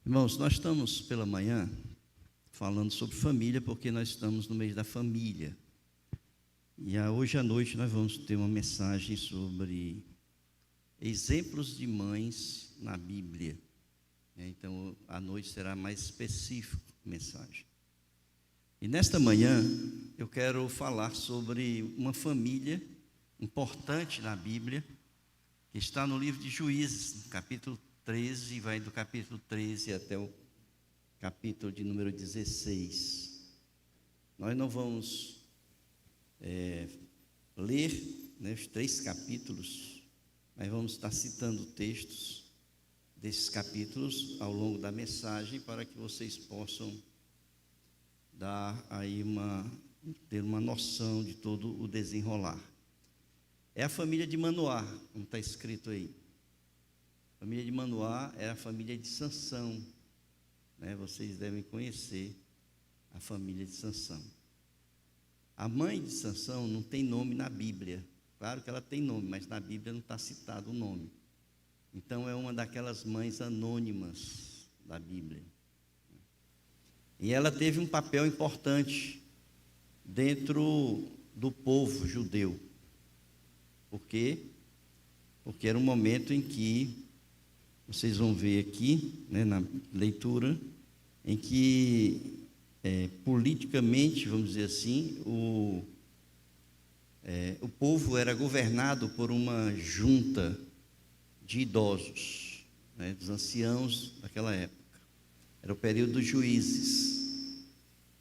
Irmãos, nós estamos pela manhã falando sobre família, porque nós estamos no mês da família. E hoje à noite nós vamos ter uma mensagem sobre exemplos de mães na Bíblia. Então, à noite será mais específico a mensagem. E nesta manhã eu quero falar sobre uma família importante na Bíblia, que está no livro de Juízes, no capítulo 13, vai do capítulo 13 até o capítulo de número 16. Nós não vamos ler os 3 capítulos, mas vamos estar citando textos desses capítulos ao longo da mensagem, para que vocês possam dar aí ter uma noção de todo o desenrolar. É a família de Manoá, como está escrito aí. A família de Manoá é a família de Sansão, Vocês devem conhecer a família de Sansão. A mãe de Sansão não tem nome na Bíblia. Claro que ela tem nome, mas na Bíblia não está citado o nome. Então é uma daquelas mães anônimas da Bíblia. E ela teve um papel importante dentro do povo judeu. Por quê? Porque era um momento em que, vocês vão ver aqui, na leitura, em que politicamente, vamos dizer assim, o povo era governado por uma junta de idosos, dos anciãos daquela época. Era o período dos juízes.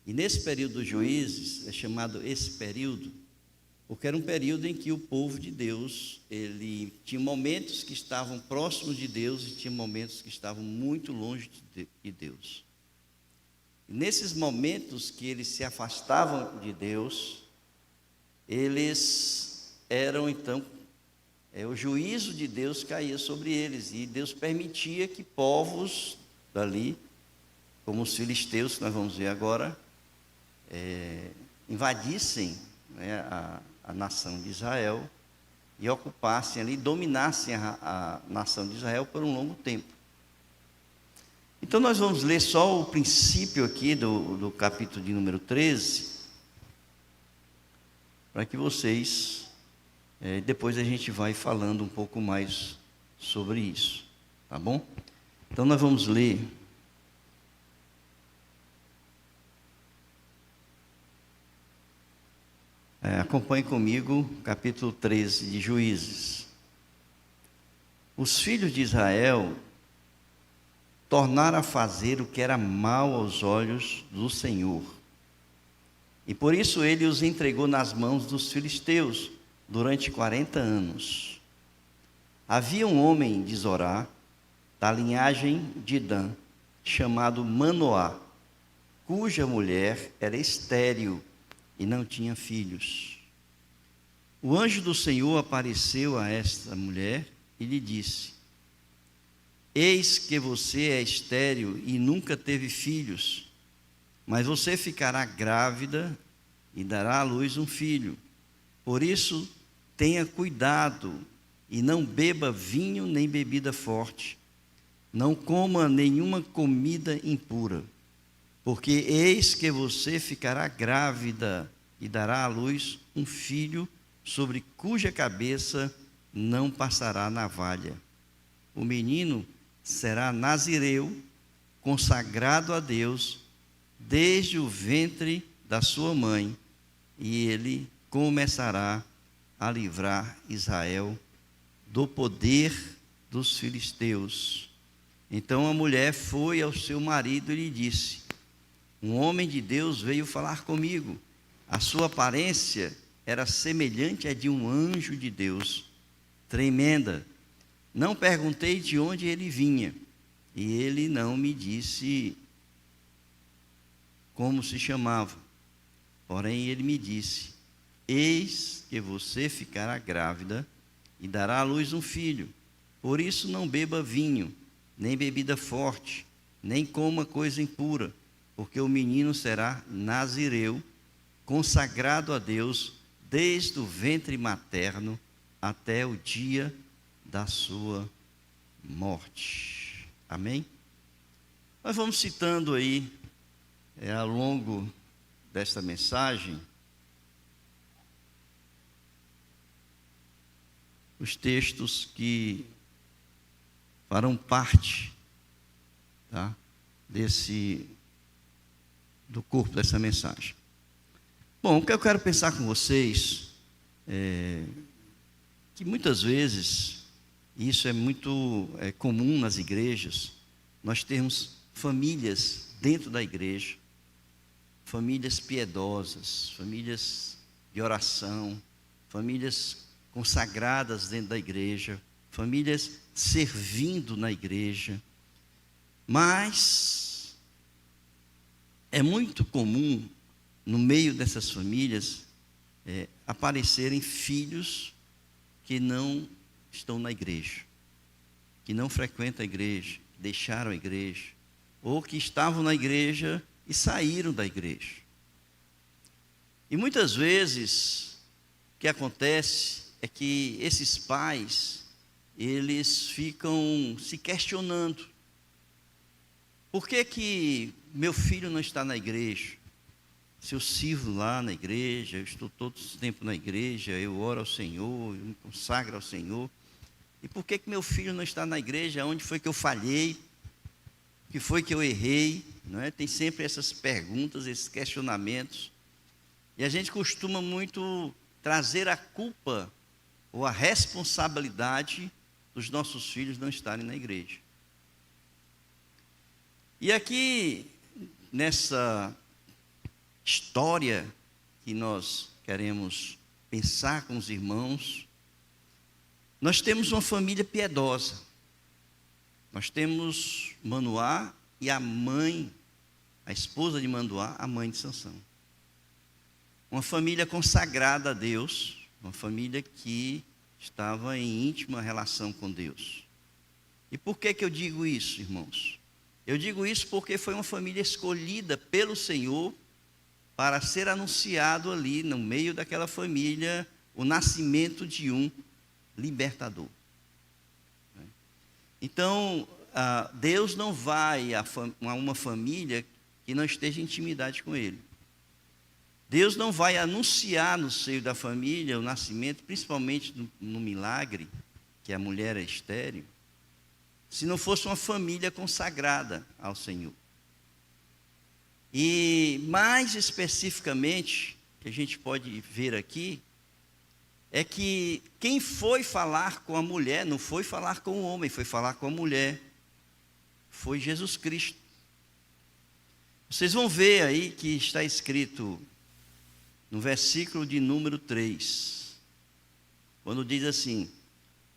E nesse período dos juízes, é chamado esse período, porque era um período em que o povo de Deus, ele tinha momentos que estavam próximos de Deus e tinha momentos que estavam muito longe de Deus. E nesses momentos que eles se afastavam de Deus, eles eram então, o juízo de Deus caía sobre eles, e Deus permitia que povos dali, como os filisteus, que nós vamos ver agora, invadissem a nação de Israel e ocupassem ali, dominassem a nação de Israel por um longo tempo. Então nós vamos ler só o princípio aqui do capítulo de número 13, para que vocês, depois a gente vai falando um pouco mais sobre isso, tá bom? Então nós vamos ler acompanhe comigo, capítulo 13 de Juízes. Os filhos de Israel tornaram a fazer o que era mal aos olhos do Senhor. E por isso ele os entregou nas mãos dos filisteus durante 40 anos. Havia um homem de Zorá, da linhagem de Dan, chamado Manoá, cuja mulher era estéril e não tinha filhos. O anjo do Senhor apareceu a esta mulher e lhe disse: eis que você é estéril e nunca teve filhos, mas você ficará grávida e dará à luz um filho. Por isso, tenha cuidado e não beba vinho nem bebida forte. Não coma nenhuma comida impura, porque eis que você ficará grávida e dará à luz um filho, sobre cuja cabeça não passará navalha. O menino será nazireu, consagrado a Deus, desde o ventre da sua mãe, e ele começará a livrar Israel do poder dos filisteus. Então a mulher foi ao seu marido e lhe disse: um homem de Deus veio falar comigo. A sua aparência era semelhante à de um anjo de Deus, tremenda. Não perguntei de onde ele vinha, e ele não me disse como se chamava. Porém ele me disse: eis que você ficará grávida e dará à luz um filho. Por isso não beba vinho, nem bebida forte, nem coma coisa impura, porque o menino será nazireu, consagrado a Deus desde o ventre materno até o dia da sua morte. Amém? Nós vamos citando aí, ao longo desta mensagem, os textos que farão parte, tá, do corpo dessa mensagem. Bom, o que eu quero pensar com vocês que muitas vezes, e isso é muito comum nas igrejas, nós temos famílias dentro da igreja, famílias piedosas, famílias de oração, famílias consagradas dentro da igreja, famílias servindo na igreja, mas é muito comum no meio dessas famílias aparecerem filhos que não estão na igreja, que não frequentam a igreja, que deixaram a igreja, ou que estavam na igreja e saíram da igreja. E muitas vezes o que acontece é que esses pais, eles ficam se questionando: por que meu filho não está na igreja? Se eu sirvo lá na igreja, eu estou todo esse tempo na igreja, eu oro ao Senhor, eu me consagro ao Senhor. E por que meu filho não está na igreja? Onde foi que eu falhei? O que foi que eu errei? Não é? Tem sempre essas perguntas, esses questionamentos. E a gente costuma muito trazer a culpa ou a responsabilidade dos nossos filhos não estarem na igreja. E aqui, nessa história que nós queremos pensar com os irmãos, nós temos uma família piedosa. Nós temos Manoá e a mãe, a esposa de Manoá, a mãe de Sansão. Uma família consagrada a Deus, uma família que estava em íntima relação com Deus. E por que eu digo isso, irmãos? Eu digo isso porque foi uma família escolhida pelo Senhor para ser anunciado ali, no meio daquela família, o nascimento de um libertador. Então, Deus não vai a uma família que não esteja em intimidade com Ele. Deus não vai anunciar no seio da família o nascimento, principalmente no milagre, que a mulher é estéril, se não fosse uma família consagrada ao Senhor. E mais especificamente, que a gente pode ver aqui, é que quem foi falar com a mulher, não foi falar com o homem, foi falar com a mulher, foi Jesus Cristo. Vocês vão ver aí que está escrito no versículo de número 3, quando diz assim: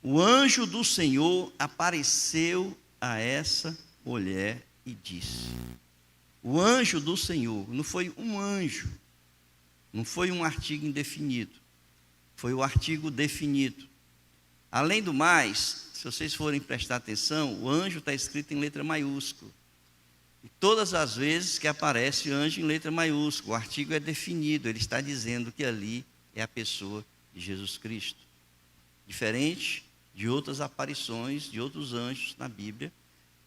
o anjo do Senhor apareceu a essa mulher e disse. O anjo do Senhor, não foi um anjo, não foi um artigo indefinido, foi o artigo definido. Além do mais, se vocês forem prestar atenção, o anjo está escrito em letra maiúscula. E todas as vezes que aparece o anjo em letra maiúscula, o artigo é definido, ele está dizendo que ali é a pessoa de Jesus Cristo. Diferente de outras aparições de outros anjos na Bíblia.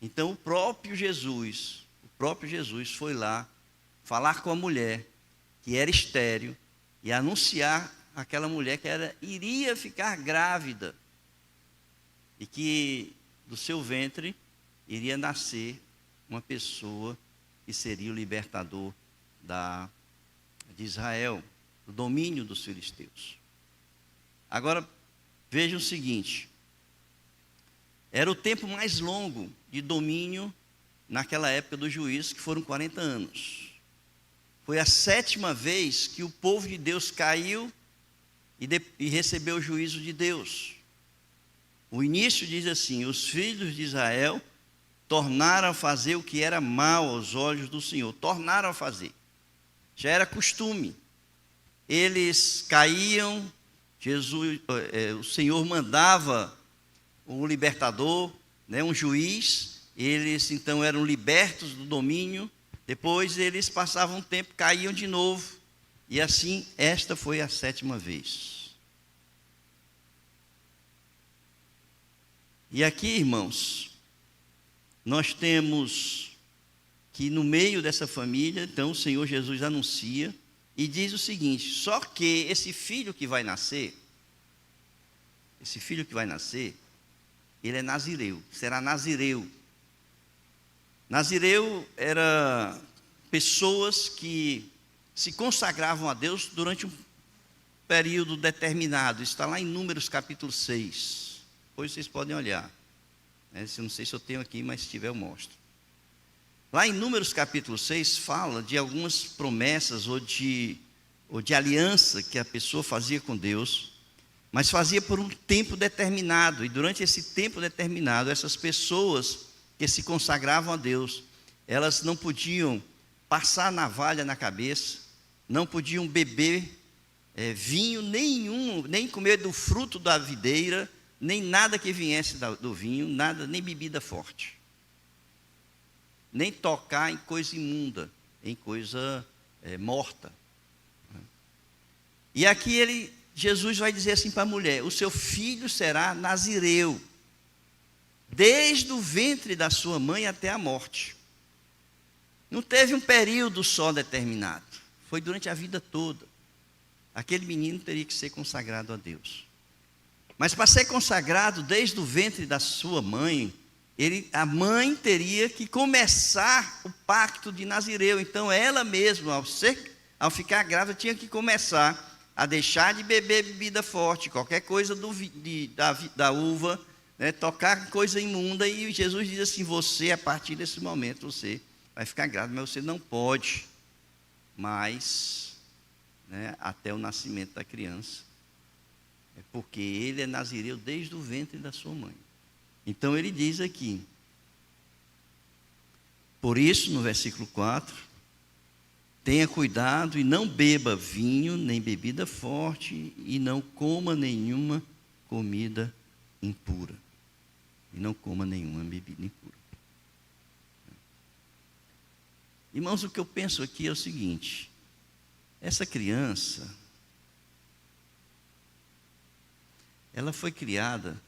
Então o próprio Jesus foi lá falar com a mulher que era estéril e anunciar àquela mulher que iria ficar grávida e que do seu ventre iria nascer uma pessoa que seria o libertador de Israel, do domínio dos filisteus. Agora, vejam o seguinte: era o tempo mais longo de domínio naquela época dos juízes, que foram 40 anos. Foi a 7ª vez que o povo de Deus caiu e recebeu o juízo de Deus. O início diz assim: os filhos de Israel tornaram a fazer o que era mal aos olhos do Senhor. Tornaram a fazer. Já era costume. Eles caíam, o Senhor mandava um libertador, um juiz. Eles então eram libertos do domínio. Depois eles passavam um tempo, caíam de novo. E assim, esta foi a 7ª vez. E aqui, irmãos, nós temos que no meio dessa família, então o Senhor Jesus anuncia e diz o seguinte: só que esse filho que vai nascer, ele é nazireu, será nazireu. Nazireu era pessoas que se consagravam a Deus durante um período determinado. Isso está lá em Números capítulo 6. Depois vocês podem olhar. Não sei se eu tenho aqui, mas se tiver eu mostro. Lá em Números capítulo 6 fala de algumas promessas ou de aliança que a pessoa fazia com Deus, mas fazia por um tempo determinado. E durante esse tempo determinado, essas pessoas que se consagravam a Deus, elas não podiam passar navalha na cabeça, não podiam beber vinho nenhum, nem comer do fruto da videira, nem nada que viesse do vinho, nada, nem bebida forte, nem tocar em coisa imunda, em coisa morta. E aqui Jesus vai dizer assim para a mulher: o seu filho será nazireu, desde o ventre da sua mãe até a morte. Não teve um período só determinado, foi durante a vida toda. Aquele menino teria que ser consagrado a Deus. Mas para ser consagrado desde o ventre da sua mãe, a mãe teria que começar o pacto de nazireu. Então ela mesma, ao ficar grávida, tinha que começar a deixar de beber bebida forte, qualquer coisa da uva, tocar coisa imunda. E Jesus diz assim: você, a partir desse momento, você vai ficar grávida, mas você não pode mais, até o nascimento da criança, porque ele é nazireu desde o ventre da sua mãe. Então ele diz aqui, por isso, no versículo 4, tenha cuidado e não beba vinho, nem bebida forte, e não coma nenhuma comida impura. E não coma nenhuma bebida impura. Irmãos, o que eu penso aqui é o seguinte: essa criança, ela foi criada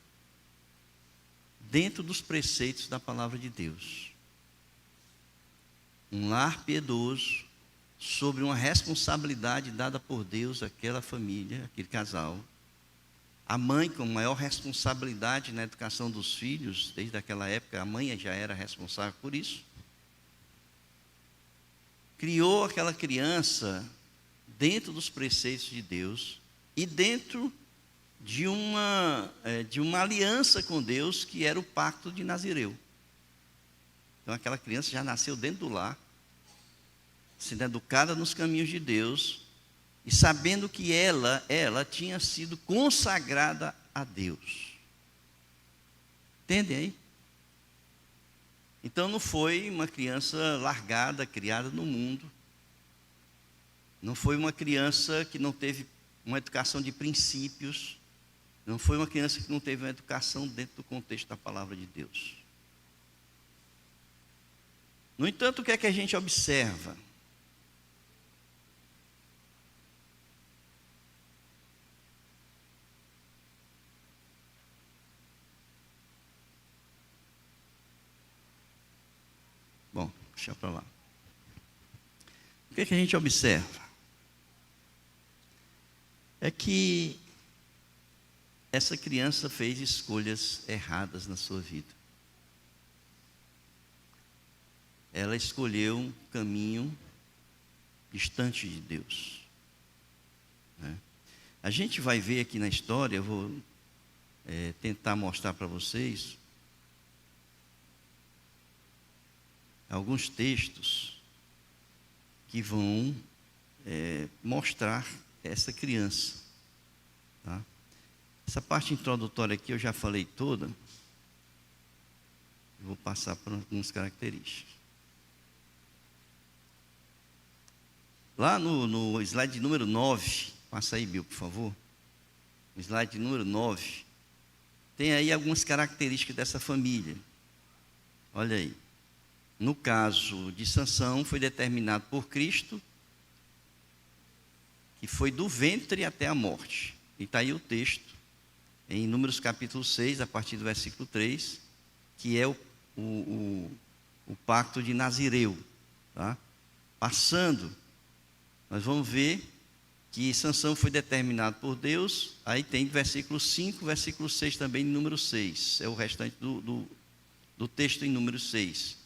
dentro dos preceitos da palavra de Deus. Um lar piedoso, sobre uma responsabilidade dada por Deus àquela família, aquele casal. A mãe com maior responsabilidade na educação dos filhos, desde aquela época, a mãe já era responsável por isso. Criou aquela criança dentro dos preceitos de Deus e dentro de uma aliança com Deus, que era o pacto de Nazireu. Então aquela criança já nasceu dentro do lar, sendo educada nos caminhos de Deus e sabendo que ela tinha sido consagrada a Deus. Entendem aí? Então não foi uma criança largada, criada no mundo. Não foi uma criança que não teve uma educação de princípios. Não foi uma criança que não teve uma educação dentro do contexto da palavra de Deus. No entanto, o que é que a gente observa? Bom, deixa para lá. O que é que a gente observa? É que essa criança fez escolhas erradas na sua vida. Ela escolheu um caminho distante de Deus. A gente vai ver aqui na história, eu vou tentar mostrar para vocês alguns textos que vão mostrar essa criança. Tá? Essa parte introdutória aqui eu já falei toda. Eu vou passar por algumas características. Lá no slide número 9, passa aí, Bill, por favor. No slide número 9, tem aí algumas características dessa família. Olha aí. No caso de Sansão, foi determinado por Cristo que foi do ventre até a morte. E está aí o texto, em Números capítulo 6, a partir do versículo 3, que é o pacto de Nazireu. tá? Passando, nós vamos ver que Sansão foi determinado por Deus. Aí tem versículo 5, versículo 6 também, número 6. É o restante do texto em número 6.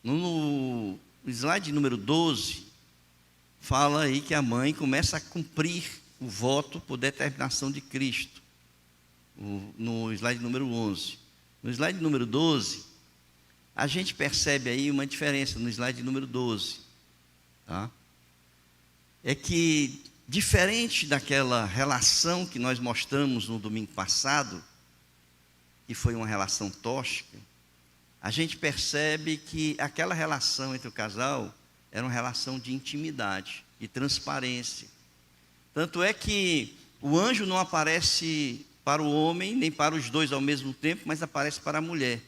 No slide número 12, fala aí que a mãe começa a cumprir o voto por determinação de Cristo. No slide número 11. No slide número 12, a gente percebe aí uma diferença no slide número 12. Tá? É que, diferente daquela relação que nós mostramos no domingo passado, que foi uma relação tóxica, a gente percebe que aquela relação entre o casal era uma relação de intimidade, de transparência. Tanto é que o anjo não aparece para o homem, nem para os dois ao mesmo tempo, mas aparece para a mulher.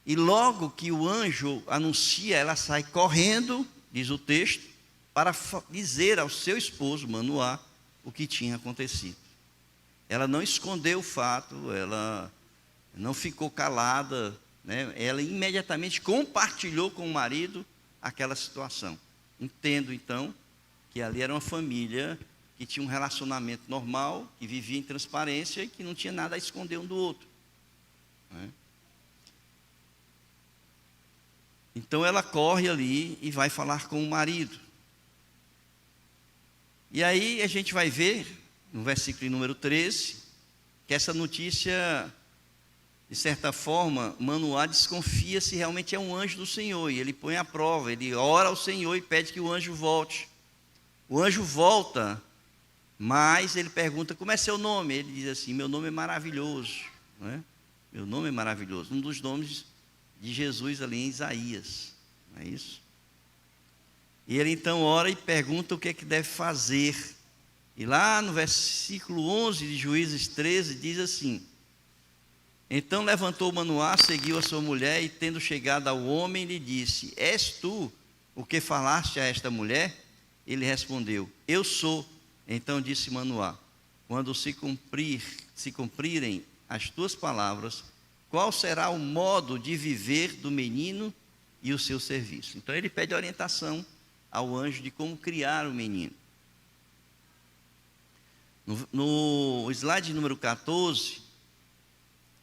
E logo que o anjo anuncia, ela sai correndo, diz o texto, para dizer ao seu esposo, Manoá, o que tinha acontecido. Ela não escondeu o fato, ela não ficou calada, né? Ela imediatamente compartilhou com o marido aquela situação. Entendo, então, que ali era uma família que tinha um relacionamento normal, que vivia em transparência e que não tinha nada a esconder um do outro, né? Então ela corre ali e vai falar com o marido. E aí a gente vai ver, no versículo número 13, que essa notícia, de certa forma, Manoá desconfia se realmente é um anjo do Senhor. E ele põe à prova, ele ora ao Senhor e pede que o anjo volte. O anjo volta, mas ele pergunta, como é seu nome? Ele diz assim, meu nome é maravilhoso, né? Meu nome é maravilhoso. Um dos nomes de Jesus ali em Isaías, não é isso? E ele então ora e pergunta o que é que deve fazer. E lá no versículo 11 de Juízes 13 diz assim: então levantou Manoá, seguiu a sua mulher, e tendo chegado ao homem, lhe disse, és tu o que falaste a esta mulher? Ele respondeu, eu sou. Então disse Manoá, quando se cumprirem as tuas palavras, qual será o modo de viver do menino e o seu serviço? Então ele pede orientação ao anjo de como criar o menino. No slide número 14,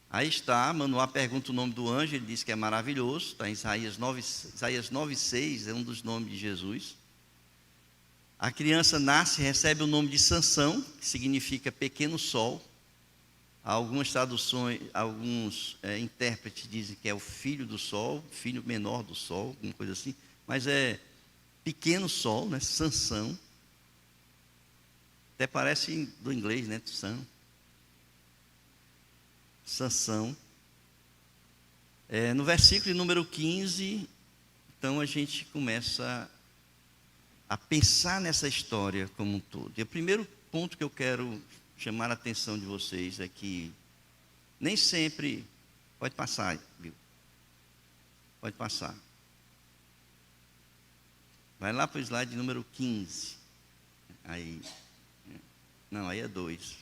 aí está, Manoá pergunta o nome do anjo, ele diz que é maravilhoso, está em Isaías 9,6, é um dos nomes de Jesus. A criança nasce, recebe o nome de Sansão, que significa pequeno sol. Algumas traduções, alguns intérpretes dizem que é o filho do sol, filho menor do sol, alguma coisa assim, mas é pequeno sol, né? Sansão. Até parece do inglês, né? Sansão. No versículo número 15, então a gente começa a pensar nessa história como um todo. E o primeiro ponto que eu quero chamar a atenção de vocês é que nem sempre... Pode passar, viu? Pode passar. Vai lá para o slide número 15. Aí. Não, aí é 2.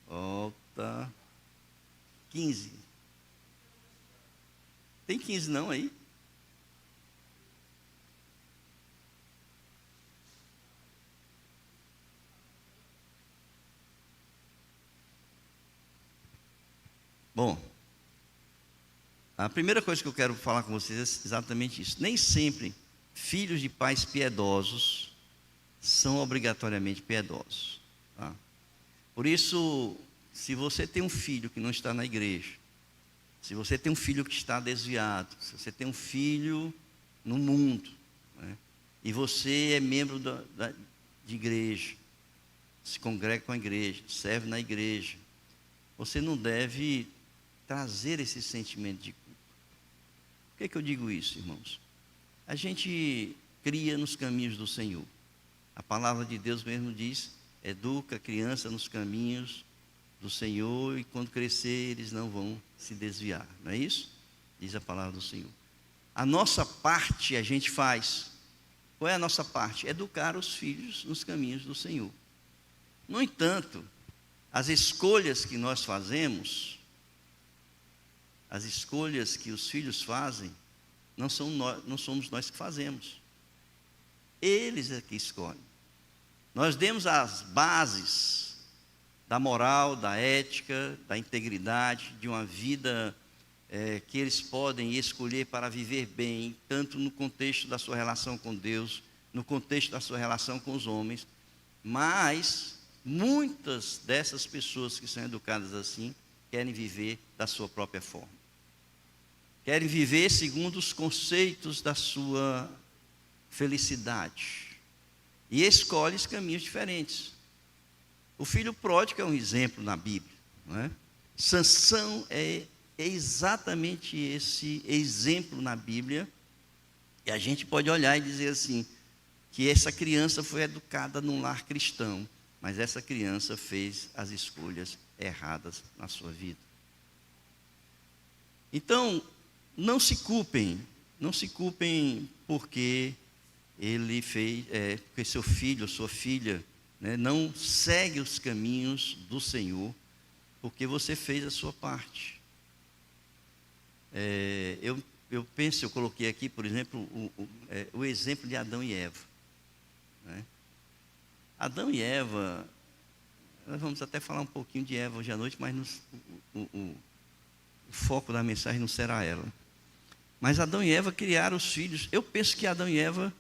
Volta. 15. Tem 15 não aí? Bom, a primeira coisa que eu quero falar com vocês é exatamente isso. Nem sempre filhos de pais piedosos são obrigatoriamente piedosos, tá? Por isso, se você tem um filho que não está na igreja, se você tem um filho que está desviado, se você tem um filho no mundo, né, e você é membro de igreja, se congrega com a igreja, serve na igreja, você não deve trazer esse sentimento de culpa. Por que eu digo isso, irmãos? A gente cria nos caminhos do Senhor. A palavra de Deus mesmo diz, educa a criança nos caminhos do Senhor e quando crescer eles não vão se desviar. Não é isso? Diz a palavra do Senhor. A nossa parte a gente faz. Qual é a nossa parte? Educar os filhos nos caminhos do Senhor. No entanto, as escolhas que nós fazemos, as escolhas que os filhos fazem, não somos nós que fazemos. Eles é que escolhem. Nós demos as bases da moral, da ética, da integridade, de uma vida que eles podem escolher para viver bem, tanto no contexto da sua relação com Deus, no contexto da sua relação com os homens. Mas muitas dessas pessoas que são educadas assim querem viver da sua própria forma. Querem viver segundo os conceitos da sua felicidade. E escolhem caminhos diferentes. O filho pródigo é um exemplo na Bíblia, não é? Sansão é exatamente esse exemplo na Bíblia. E a gente pode olhar e dizer assim, que essa criança foi educada num lar cristão, mas essa criança fez as escolhas erradas na sua vida. Então, não se culpem porque ele fez, porque seu filho ou sua filha, né, não segue os caminhos do Senhor, porque você fez a sua parte. Eu coloquei aqui, por exemplo, o exemplo de Adão e Eva. Né? Adão e Eva, nós vamos até falar um pouquinho de Eva hoje à noite, mas o foco da mensagem não será ela. Mas Adão e Eva criaram os filhos. Eu penso que Adão e Eva,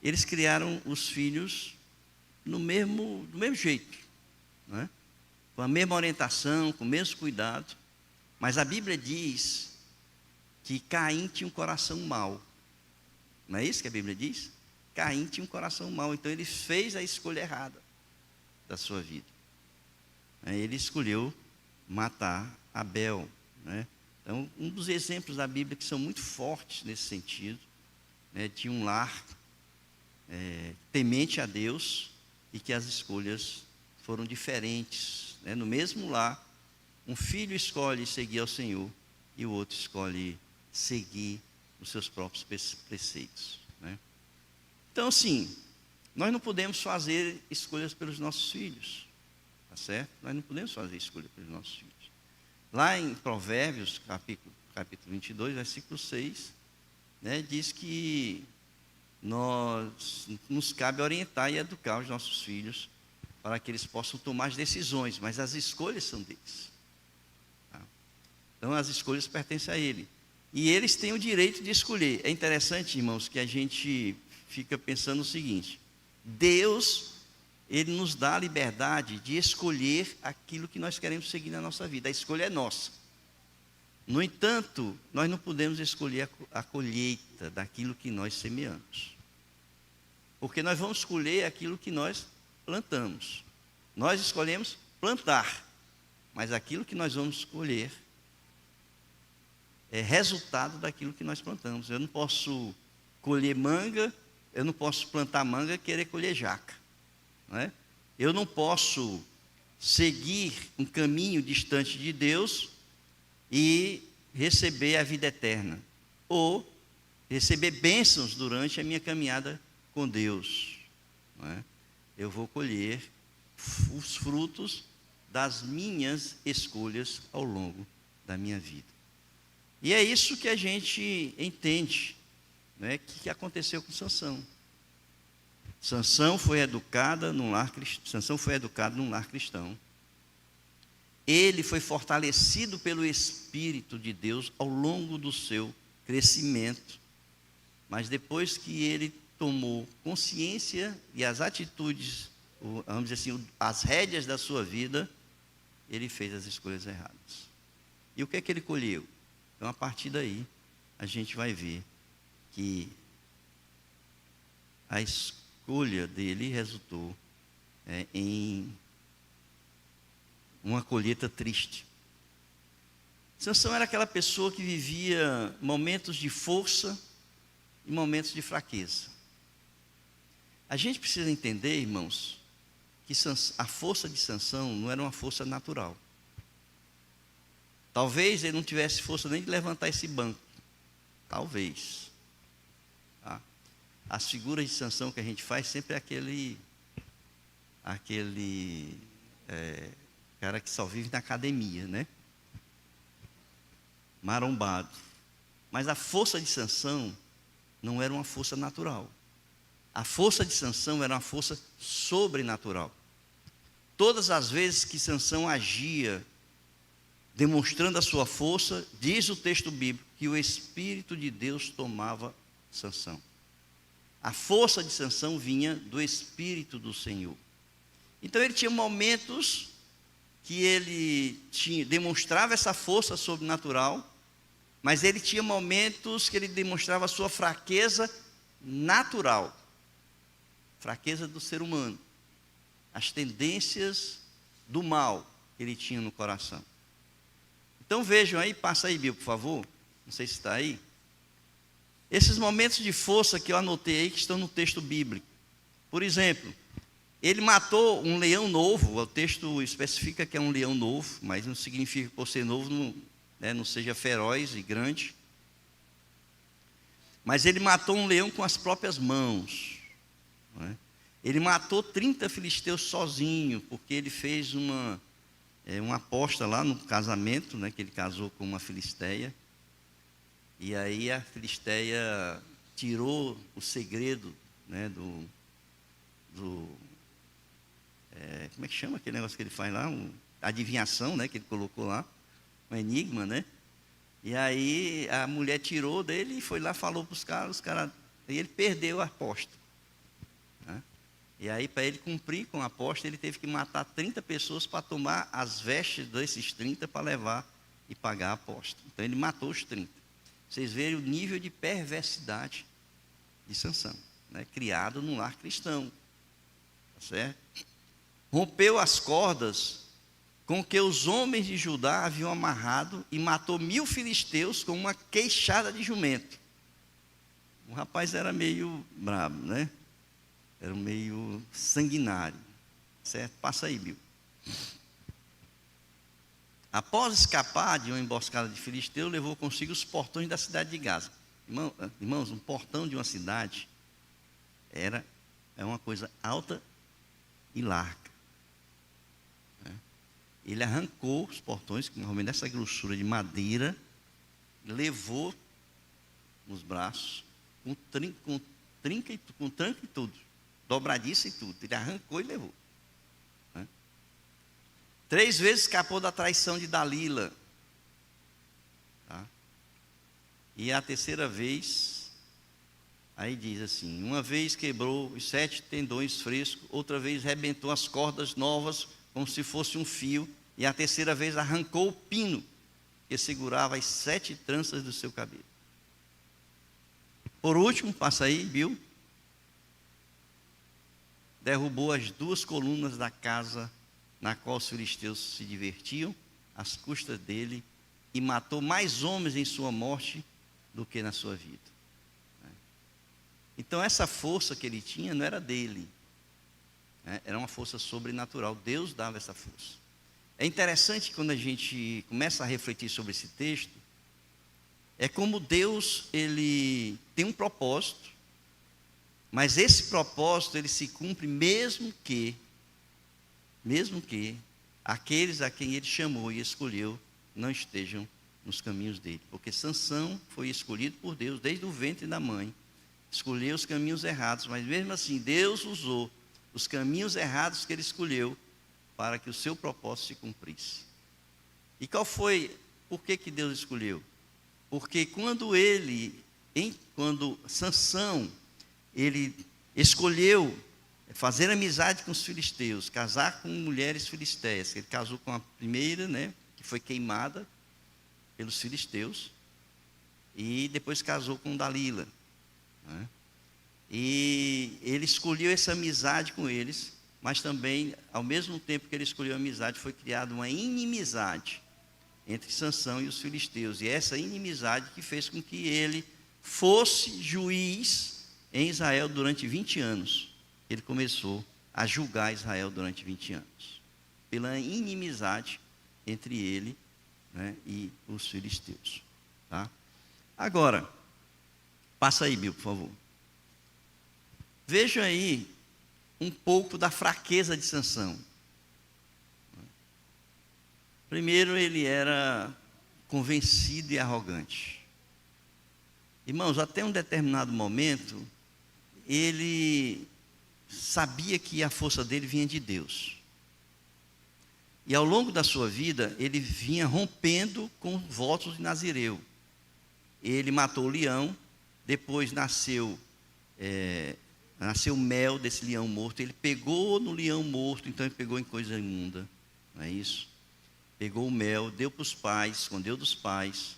eles criaram os filhos do mesmo jeito, né? Com a mesma orientação, com o mesmo cuidado. Mas a Bíblia diz que Caim tinha um coração mau. Não é isso que a Bíblia diz? Caim tinha um coração mau, então ele fez a escolha errada da sua vida. Ele escolheu matar Abel, né? Então, um dos exemplos da Bíblia que são muito fortes nesse sentido, né, de um lar temente a Deus e que as escolhas foram diferentes, né? No mesmo lar, um filho escolhe seguir ao Senhor e o outro escolhe seguir os seus próprios preceitos, né? Então, assim, nós não podemos fazer escolhas pelos nossos filhos, tá certo? Nós não podemos fazer escolha pelos nossos filhos. Lá em Provérbios, capítulo 22, versículo 6, né, diz que nos cabe orientar e educar os nossos filhos para que eles possam tomar as decisões, mas as escolhas são deles. Tá? Então, as escolhas pertencem a ele. E eles têm o direito de escolher. É interessante, irmãos, que a gente fica pensando o seguinte: Deus, Ele nos dá a liberdade de escolher aquilo que nós queremos seguir na nossa vida. A escolha é nossa. No entanto, nós não podemos escolher a colheita daquilo que nós semeamos. Porque nós vamos escolher aquilo que nós plantamos. Nós escolhemos plantar, mas aquilo que nós vamos escolher é resultado daquilo que nós plantamos. Eu não posso colher manga, eu não posso plantar manga e querer colher jaca. Não é? Eu não posso seguir um caminho distante de Deus e receber a vida eterna, ou receber bênçãos durante a minha caminhada com Deus, não é? Eu vou colher os frutos das minhas escolhas ao longo da minha vida. E é isso que a gente entende, né, que aconteceu com Sansão. Sansão foi educado num lar cristão. Ele foi fortalecido pelo Espírito de Deus ao longo do seu crescimento. Mas depois que ele tomou consciência e as atitudes, vamos dizer assim, as rédeas da sua vida, ele fez as escolhas erradas. E o que é que ele colheu? Então, a partir daí, a gente vai ver que a escolha dele resultou em uma colheita triste. Sansão era aquela pessoa que vivia momentos de força e momentos de fraqueza. A gente precisa entender, irmãos, que a força de Sansão não era uma força natural. Talvez ele não tivesse força nem de levantar esse banco. Talvez. Tá? As figuras de Sansão que a gente faz sempre é aquele cara que só vive na academia, né? Marombado. Mas a força de Sansão não era uma força natural. A força de Sansão era uma força sobrenatural. Todas as vezes que Sansão agia, demonstrando a sua força, diz o texto bíblico que o Espírito de Deus tomava Sansão. A força de Sansão vinha do Espírito do Senhor. Então ele tinha momentos que ele demonstrava essa força sobrenatural, mas ele tinha momentos que ele demonstrava a sua fraqueza natural, fraqueza do ser humano, as tendências do mal que ele tinha no coração. Então vejam aí, passa aí, Bill, por favor, não sei se está aí, esses momentos de força que eu anotei aí, que estão no texto bíblico. Por exemplo, ele matou um leão novo, o texto especifica que é um leão novo, mas não significa que por ser novo não seja feroz e grande. Mas ele matou um leão com as próprias mãos. Não é? Ele matou 30 filisteus sozinho, porque ele fez uma aposta lá no casamento, né, que ele casou com uma filisteia. E aí a filisteia tirou o segredo, né, como é que chama aquele negócio que ele faz lá? Adivinhação, né, que ele colocou lá, um enigma, né? E aí a mulher tirou dele e foi lá, falou para os caras, e ele perdeu a aposta. Né? E aí, para ele cumprir com a aposta, ele teve que matar 30 pessoas para tomar as vestes desses 30 para levar e pagar a aposta. Então ele matou os 30. Vocês veem o nível de perversidade de Sansão, né? Criado num lar cristão. Tá certo? Rompeu as cordas com que os homens de Judá haviam amarrado e matou 1000 filisteus com uma queixada de jumento. O rapaz era meio brabo, né? Era meio sanguinário. Certo? Passa aí, Bill. Após escapar de uma emboscada de filisteu, levou consigo os portões da cidade de Gaza. Irmãos, um portão de uma cidade é uma coisa alta e larga. Ele arrancou os portões, que normalmente dessa grossura de madeira, levou nos braços, com tranca e tudo, dobradiça e tudo. Ele arrancou e levou. 3 vezes escapou da traição de Dalila. Tá? E a terceira vez, aí diz assim: uma vez quebrou os 7 tendões frescos, outra vez rebentou as cordas novas, como se fosse um fio, e a terceira vez arrancou o pino que segurava as 7 tranças do seu cabelo. Por último, passa aí, Bill, derrubou as 2 colunas da casa na qual os filisteus se divertiam, às custas dele, e matou mais homens em sua morte do que na sua vida. Então essa força que ele tinha não era dele, era uma força sobrenatural. Deus dava essa força. É interessante quando a gente começa a refletir sobre esse texto, é como Deus, ele tem um propósito, mas esse propósito ele se cumpre mesmo que aqueles a quem ele chamou e escolheu não estejam nos caminhos dele. Porque Sansão foi escolhido por Deus desde o ventre da mãe, escolheu os caminhos errados, mas mesmo assim Deus usou os caminhos errados que ele escolheu para que o seu propósito se cumprisse. E por que Deus escolheu? Porque quando Sansão, ele escolheu fazer amizade com os filisteus, casar com mulheres filisteias, ele casou com a primeira, né, que foi queimada pelos filisteus, e depois casou com Dalila, né? E ele escolheu essa amizade com eles, mas também, ao mesmo tempo que ele escolheu a amizade, foi criada uma inimizade entre Sansão e os filisteus, e essa inimizade que fez com que ele fosse juiz em Israel durante 20 anos. Ele começou a julgar Israel durante 20 anos, pela inimizade entre ele, né, e os filisteus. Tá? Agora, passa aí, Bill, por favor. Veja aí um pouco da fraqueza de Sansão. Primeiro, ele era convencido e arrogante. Irmãos, até um determinado momento, ele sabia que a força dele vinha de Deus. E ao longo da sua vida, ele vinha rompendo com votos de Nazireu. Ele matou o leão, depois nasceu mel desse leão morto. Ele pegou no leão morto, então ele pegou em coisa imunda, não é isso? Pegou o mel, deu para os pais, escondeu dos pais.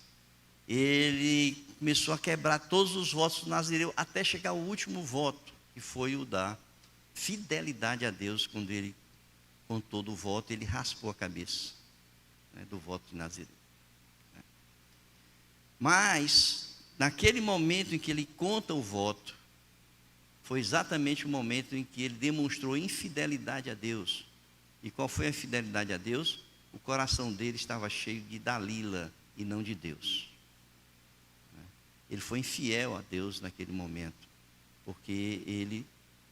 Ele começou a quebrar todos os votos do Nazireu, até chegar ao último voto, que foi o da fidelidade a Deus. Quando ele contou do voto, ele raspou a cabeça, né, do voto de Nazireu. Mas, naquele momento em que ele conta o voto, foi exatamente o momento em que ele demonstrou infidelidade a Deus. E qual foi a infidelidade a Deus? O coração dele estava cheio de Dalila e não de Deus. Ele foi infiel a Deus naquele momento, porque ele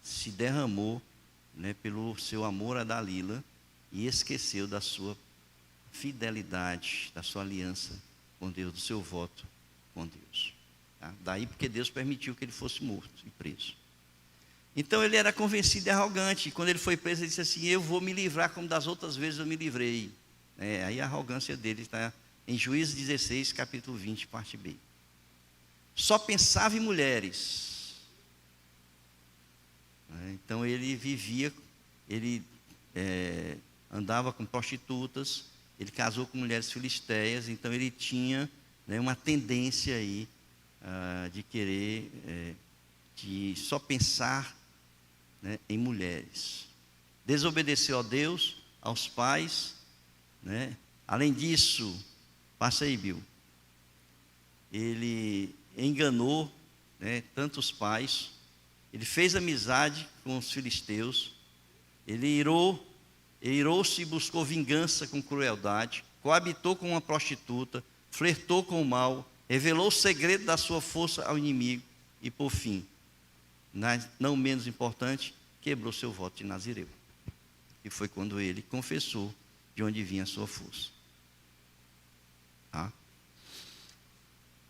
se derramou, né, pelo seu amor a Dalila e esqueceu da sua fidelidade, da sua aliança com Deus, do seu voto com Deus. Tá? Daí porque Deus permitiu que ele fosse morto e preso. Então ele era convencido e arrogante. E quando ele foi preso, ele disse assim: eu vou me livrar como das outras vezes eu me livrei. Aí a arrogância dele está em Juízes 16, capítulo 20, parte B. Só pensava em mulheres. Então ele vivia, ele andava com prostitutas, ele casou com mulheres filisteias. Então ele tinha, né, uma tendência aí de querer, de só pensar, né, em mulheres. Desobedeceu a Deus, aos pais, né? Além disso, passa aí, Bill. Ele enganou, né, tanto os pais. Ele fez amizade com os filisteus. Ele irou-se e buscou vingança com crueldade. Coabitou com uma prostituta. Flertou com o mal. Revelou o segredo da sua força ao inimigo. E por fim, não menos importante, quebrou seu voto de Nazireu. E foi quando ele confessou de onde vinha a sua força. Tá?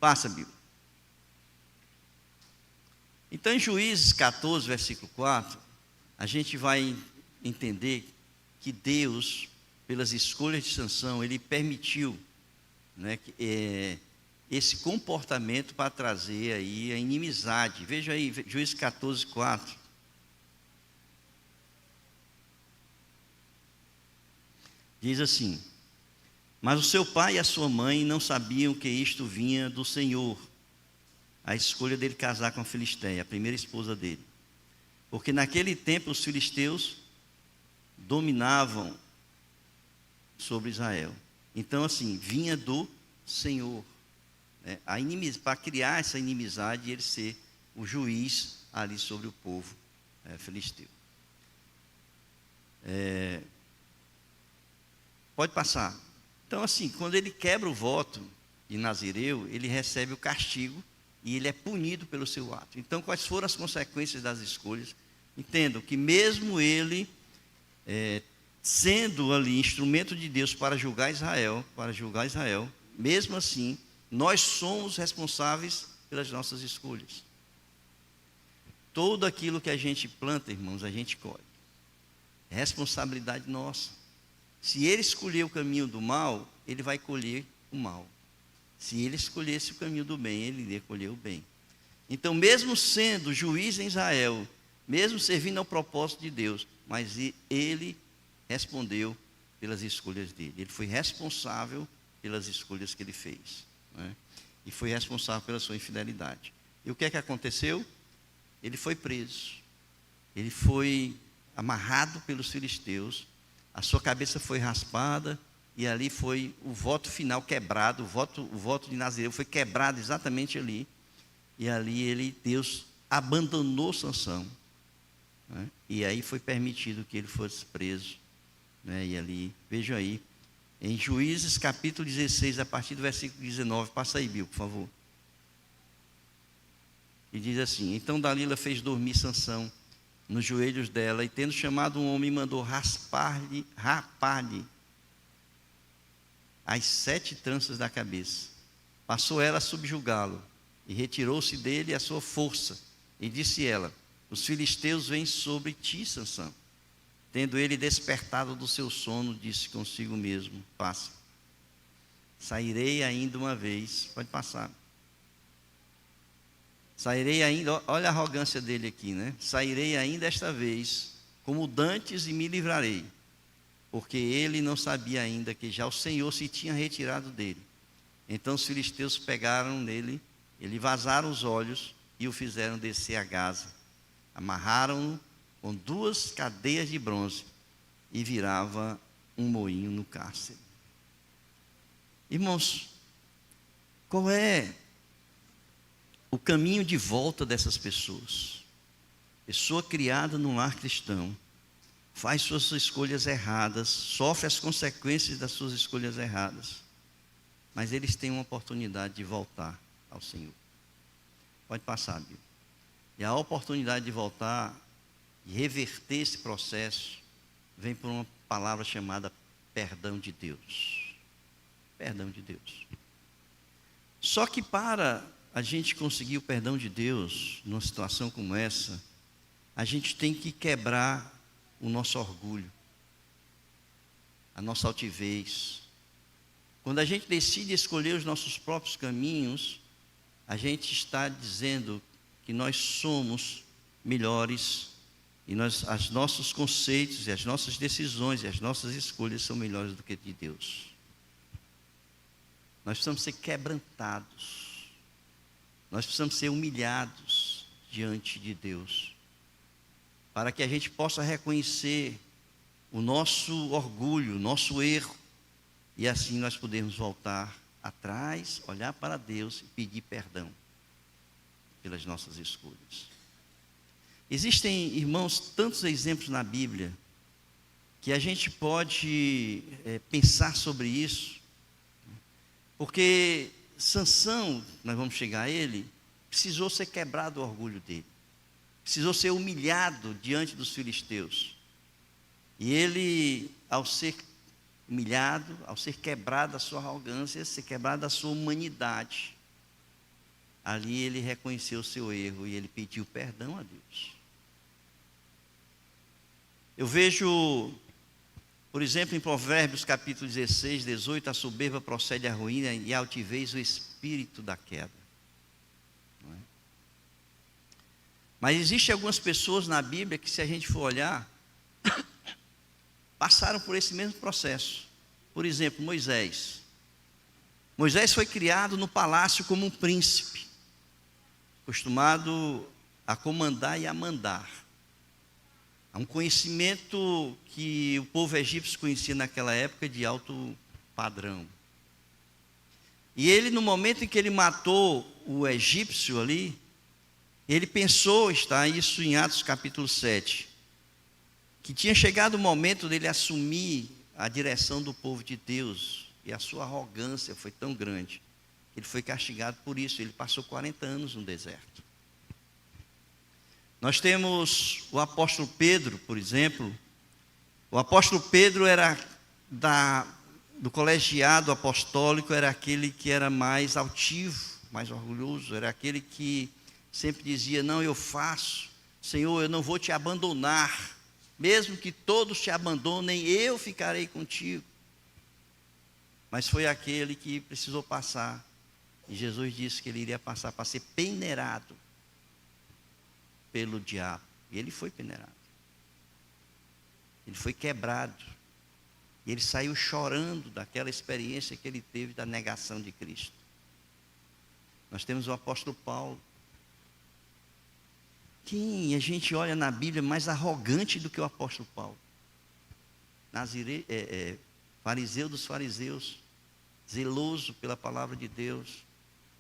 Passa, Bíblia. Então, em Juízes 14, versículo 4, a gente vai entender que Deus, pelas escolhas de Sansão, ele permitiu, né, esse comportamento para trazer aí a inimizade. Veja aí, Juízes 14, 4. Diz assim: mas o seu pai e a sua mãe não sabiam que isto vinha do Senhor, a escolha dele casar com a Filisteia, a primeira esposa dele. Porque naquele tempo os filisteus dominavam sobre Israel. Então, assim, vinha do Senhor, né? Para criar essa inimizade e ele ser o juiz ali sobre o povo filisteu. Pode passar. Então, assim, quando ele quebra o voto de Nazireu, ele recebe o castigo e ele é punido pelo seu ato. Então, quais foram as consequências das escolhas? Entendam que mesmo ele, sendo ali instrumento de Deus para julgar Israel, mesmo assim, nós somos responsáveis pelas nossas escolhas. Tudo aquilo que a gente planta, irmãos, a gente colhe. É responsabilidade nossa. Se ele escolher o caminho do mal, ele vai colher o mal. Se ele escolhesse o caminho do bem, ele iria colher o bem. Então, mesmo sendo juiz em Israel, mesmo servindo ao propósito de Deus, mas ele respondeu pelas escolhas dele. Ele foi responsável pelas escolhas que ele fez, né? E foi responsável pela sua infidelidade. E o que é que aconteceu? Ele foi preso. Ele foi amarrado pelos filisteus. A sua cabeça foi raspada e ali foi o voto final quebrado. O voto de Nazireu foi quebrado exatamente ali. E ali Deus abandonou Sansão, né? E aí foi permitido que ele fosse preso, né? E ali, veja aí, em Juízes capítulo 16, a partir do versículo 19, passa aí, Bill, por favor. E diz assim: então Dalila fez dormir Sansão nos joelhos dela, e tendo chamado um homem, mandou rapar-lhe as 7 tranças da cabeça. Passou ela a subjugá-lo, e retirou-se dele a sua força. E disse ela: os filisteus vêm sobre ti, Sansão. Tendo ele despertado do seu sono, disse consigo mesmo: passa. Sairei ainda uma vez. Pode passar. Sairei ainda, olha a arrogância dele aqui, né? Sairei ainda esta vez, como dantes, e me livrarei. Porque ele não sabia ainda que já o Senhor se tinha retirado dele. Então os filisteus pegaram nele, lhe vazaram os olhos e o fizeram descer a Gaza. Amarraram-no com 2 cadeias de bronze e virava um moinho no cárcere. Irmãos, qual é o caminho de volta dessas pessoas? Pessoa criada num lar cristão, faz suas escolhas erradas, sofre as consequências das suas escolhas erradas, mas eles têm uma oportunidade de voltar ao Senhor. Pode passar, Bíblia. E a oportunidade de voltar, de reverter esse processo, vem por uma palavra chamada perdão de Deus. Perdão de Deus. Só que para a gente conseguir o perdão de Deus, numa situação como essa, a gente tem que quebrar o nosso orgulho, a nossa altivez. Quando a gente decide escolher os nossos próprios caminhos, a gente está dizendo que nós somos melhores e os nossos conceitos e as nossas decisões e as nossas escolhas são melhores do que de Deus. Nós precisamos ser quebrantados, nós precisamos ser humilhados diante de Deus, para que a gente possa reconhecer o nosso orgulho, o nosso erro, e assim nós podemos voltar atrás, olhar para Deus e pedir perdão pelas nossas escolhas. Existem, irmãos, tantos exemplos na Bíblia que a gente pode pensar sobre isso, porque Sansão, nós vamos chegar a ele, precisou ser quebrado o orgulho dele, precisou ser humilhado diante dos filisteus. E ele, ao ser humilhado, ao ser quebrado a sua arrogância, ser quebrado a sua humanidade, ali ele reconheceu o seu erro e ele pediu perdão a Deus. Eu vejo, por exemplo, em Provérbios capítulo 16, 18, a soberba procede à ruína e a altivez o espírito da queda. Não é? Mas existem algumas pessoas na Bíblia que, se a gente for olhar, passaram por esse mesmo processo. Por exemplo, Moisés. Moisés foi criado no palácio como um príncipe, acostumado a comandar e a mandar. Há um conhecimento que o povo egípcio conhecia naquela época de alto padrão. E ele, no momento em que ele matou o egípcio ali, ele pensou, está isso em Atos capítulo 7, que tinha chegado o momento dele assumir a direção do povo de Deus, e a sua arrogância foi tão grande, que ele foi castigado por isso. Ele passou 40 anos no deserto. Nós temos o apóstolo Pedro, por exemplo. O apóstolo Pedro era do colegiado apostólico, era aquele que era mais altivo, mais orgulhoso, era aquele que sempre dizia: não, eu faço, Senhor, eu não vou te abandonar, mesmo que todos te abandonem, eu ficarei contigo. Mas foi aquele que precisou passar, e Jesus disse que ele iria passar para ser peneirado pelo diabo, e ele foi peneirado, ele foi quebrado, e ele saiu chorando daquela experiência que ele teve da negação de Cristo. Nós temos o apóstolo Paulo. Quem a gente olha na Bíblia mais arrogante do que o apóstolo Paulo? Fariseu dos fariseus, zeloso pela palavra de Deus,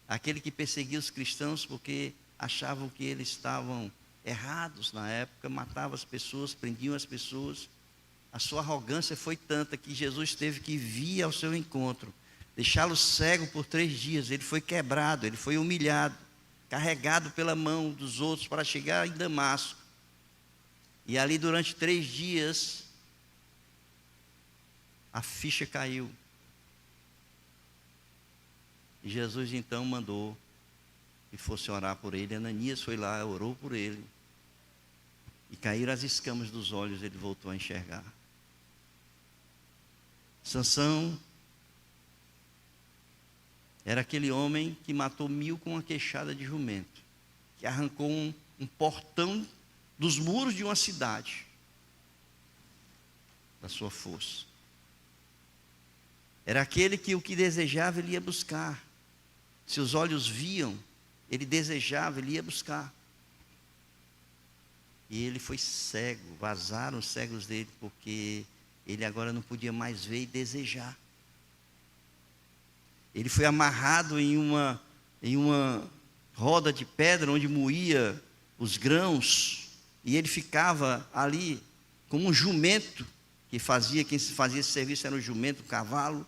aquele que perseguia os cristãos porque achavam que eles estavam errados na época, matava as pessoas, prendiam as pessoas. A sua arrogância foi tanta que Jesus teve que vir ao seu encontro, deixá-lo cego por 3 dias. Ele foi quebrado, ele foi humilhado, carregado pela mão dos outros para chegar em Damasco. E ali durante 3 dias, a ficha caiu. E Jesus então mandou que fosse orar por ele. Ananias foi lá, orou por ele. E caíram as escamas dos olhos, ele voltou a enxergar. Sansão era aquele homem que matou 1000 com uma queixada de jumento, que arrancou um portão dos muros de uma cidade, da sua força. Era aquele que o que desejava, ele ia buscar. Se os olhos viam, ele desejava, ele ia buscar. E ele foi cego, vazaram os cegos dele, porque ele agora não podia mais ver e desejar. Ele foi amarrado em uma roda de pedra onde moía os grãos, e ele ficava ali como um jumento, quem fazia esse serviço era o jumento, o cavalo,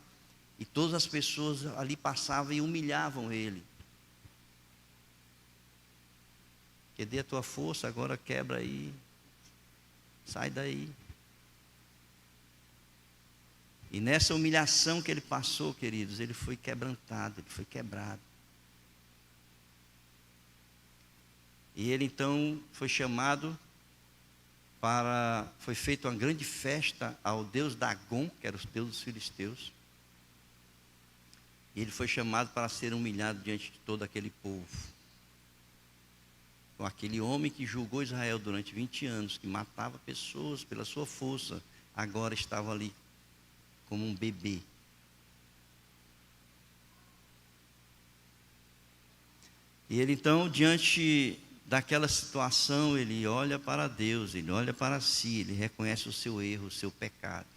e todas as pessoas ali passavam e humilhavam ele. Cadê a tua força? Agora quebra aí. Sai daí. E nessa humilhação que ele passou, queridos, ele foi quebrantado, ele foi quebrado. E ele então foi chamado foi feita uma grande festa ao deus Dagon, que era o deus dos filisteus. E ele foi chamado para ser humilhado diante de todo aquele povo. Com aquele homem que julgou Israel durante 20 anos, que matava pessoas pela sua força, agora estava ali como um bebê. E ele então, diante daquela situação, ele olha para Deus, ele olha para si, ele reconhece o seu erro, o seu pecado.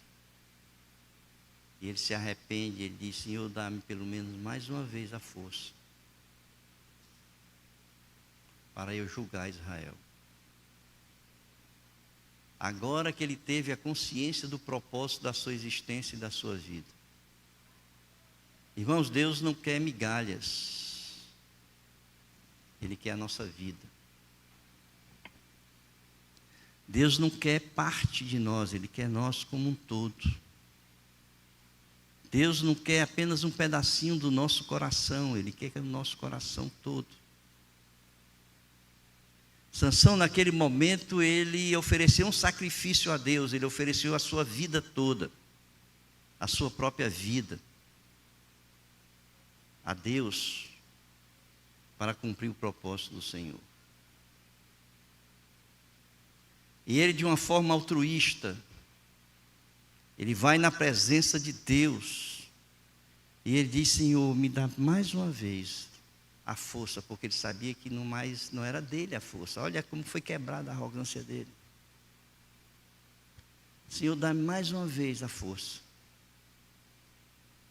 E ele se arrepende, ele diz: Senhor, dá-me pelo menos mais uma vez a força para eu julgar Israel. Agora que ele teve a consciência do propósito da sua existência e da sua vida. Irmãos, Deus não quer migalhas. Ele quer a nossa vida. Deus não quer parte de nós, Ele quer nós como um todo. Deus não quer apenas um pedacinho do nosso coração, Ele quer o nosso coração todo. Sansão, naquele momento, ele ofereceu um sacrifício a Deus, ele ofereceu a sua vida toda, a sua própria vida, a Deus, para cumprir o propósito do Senhor. E ele, de uma forma altruísta, ele vai na presença de Deus, e ele diz: Senhor, me dá mais uma vez a força, porque ele sabia que não era dele a força. Olha como foi quebrada a arrogância dele. Senhor, dá-me mais uma vez a força,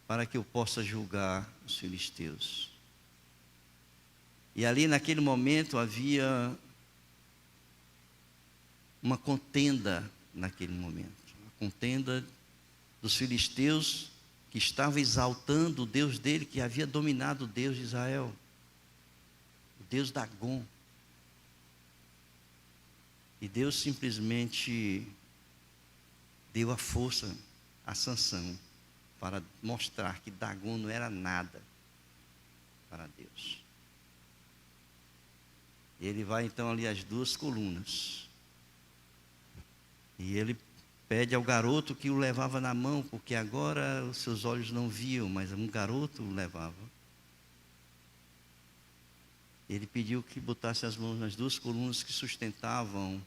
para que eu possa julgar os filisteus. E ali naquele momento havia uma contenda naquele momento. A contenda dos filisteus, que estava exaltando o Deus dele, que havia dominado o Deus de Israel. Deus Dagon. E Deus simplesmente deu a força a Sansão para mostrar que Dagon não era nada para Deus. Ele vai então ali às 2 colunas. E ele pede ao garoto que o levava na mão, porque agora os seus olhos não viam, mas um garoto o levava. Ele pediu que botasse as mãos nas 2 colunas que sustentavam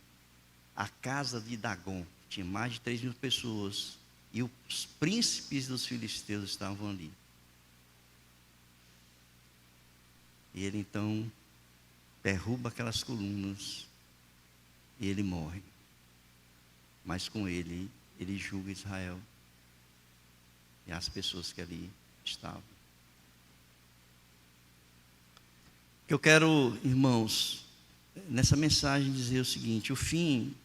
a casa de Dagon. Tinha mais de 3.000 pessoas. E os príncipes dos filisteus estavam ali. E ele então derruba aquelas colunas e ele morre. Mas com ele julga Israel e as pessoas que ali estavam. Que eu quero, irmãos, nessa mensagem dizer o seguinte: o fim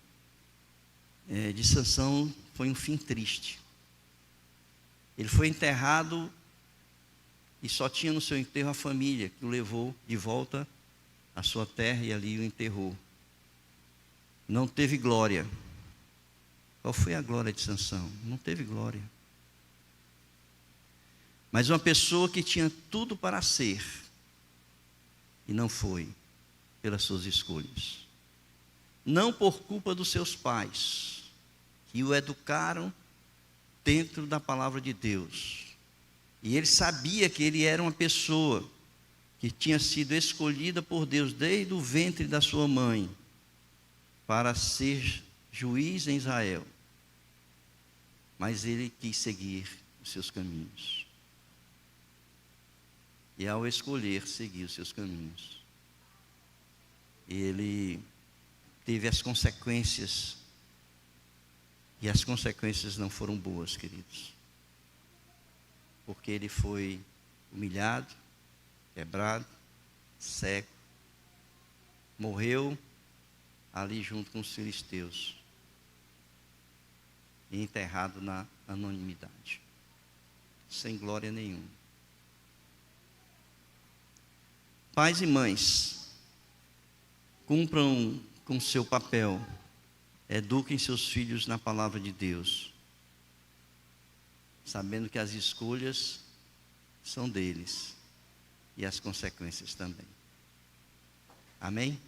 de Sansão foi um fim triste. Ele foi enterrado e só tinha no seu enterro a família que o levou de volta à sua terra e ali o enterrou. Não teve glória. Qual foi a glória de Sansão? Não teve glória. Mas uma pessoa que tinha tudo para ser, E não foi pelas suas escolhas. Não por culpa dos seus pais, que o educaram dentro da palavra de Deus. E ele sabia que ele era uma pessoa que tinha sido escolhida por Deus desde o ventre da sua mãe para ser juiz em Israel. Mas ele quis seguir os seus caminhos. E ao escolher seguir os seus caminhos, ele teve as consequências. E as consequências não foram boas, queridos. Porque ele foi humilhado, quebrado, cego, morreu ali junto com os filisteus e enterrado na anonimidade, sem glória nenhuma. Pais e mães, cumpram com seu papel, eduquem seus filhos na palavra de Deus, sabendo que as escolhas são deles e as consequências também. Amém?